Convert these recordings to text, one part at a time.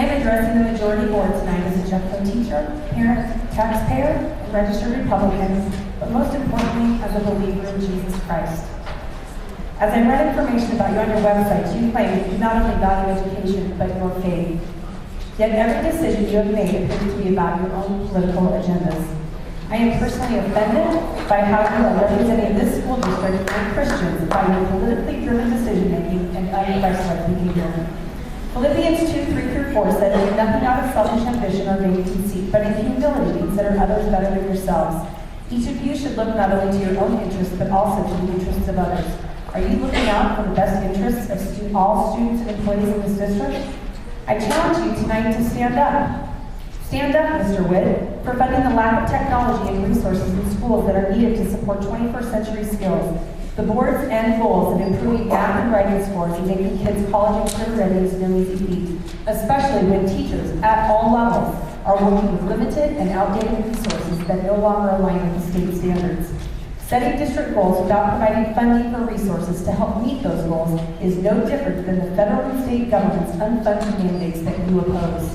I am addressing the majority board tonight as a Jeffco teacher, parent, taxpayer, and registered Republican, but most importantly, as a believer in Jesus Christ. As I read information about you on your website, you claim that you not only value education, but your faith. Yet every decision you have made appears to be about your own political agendas. I am personally offended by how you are representing this school district and Christians by your politically driven decision-making and un-Christ-like behavior. Philippians 2:3-4 says, "Do nothing out of selfish ambition or vain conceit, but in humility consider others better than yourselves. Each of you should look not only to your own interests, but also to the interests of others." Are you looking out for the best interests of all students and employees in this district? I challenge you tonight to stand up. Stand up, Mr. Witt, for funding the lack of technology and resources in schools that are needed to support 21st century skills. The board's end goals of improving math and writing scores and making kids college and career ready is no easy feat, especially when teachers at all levels are working with limited and outdated resources that no longer align with the state standards. Setting district goals without providing funding for resources to help meet those goals is no different than the federal and state government's unfunded mandates that you oppose.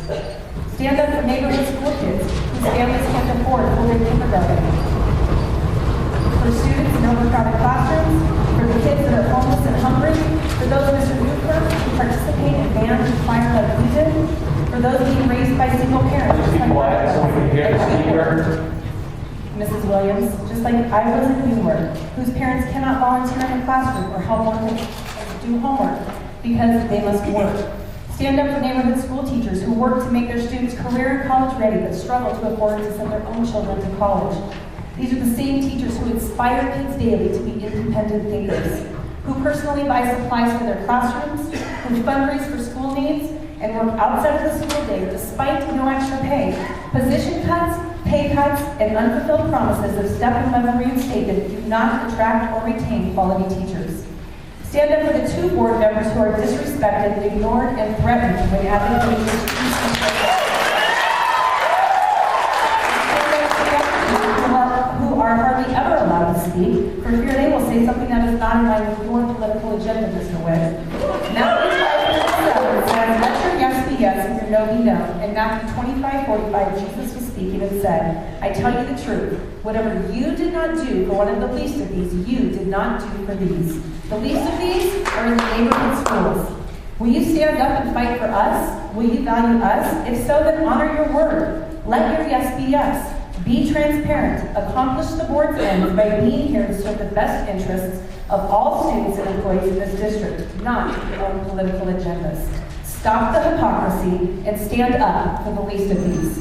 Stand up for neighborhood school kids whose families can't afford full-day kindergarten, for students in overcrowded classrooms, for the kids that are homeless and hungry, for those Mr. Newkirk who participate in bands and choir like you did, for those being raised by single parents. Mrs. Williams, just like I was in Newark, whose parents cannot volunteer in a classroom or help one to do homework because they must work. Stand up for neighborhood school teachers who work to make their students career and college ready but struggle to afford to send their own children to college. These are the same teachers who inspire kids daily to be independent thinkers, who personally buy supplies for their classrooms, who fundraise for school needs, and work outside of the school day despite no extra pay. Position cuts, pay cuts, and unfulfilled promises of step and level reinstatement do not attract or retain quality teachers. Stand up for the two board members who are disrespected, ignored, and threatened when advocating who are hardly ever allowed to speak for fear they will say something that is not in line with your political agenda, Mr. Witt. Matthew 5:7 says, "Let your yes be yes and your no be no." In Matthew 25:45, Jesus was speaking and said, "I tell you the truth, whatever you did not do for one of the least of these, you did not do for these." The least of these are in the neighborhood schools. Will you stand up and fight for us? Will you value us? If so, then honor your word. Let your yes be yes. Be transparent. Accomplish the board's ends by being here to serve the best interests of all students and employees in this district, not your own political agendas. Stop the hypocrisy and stand up for the least of these.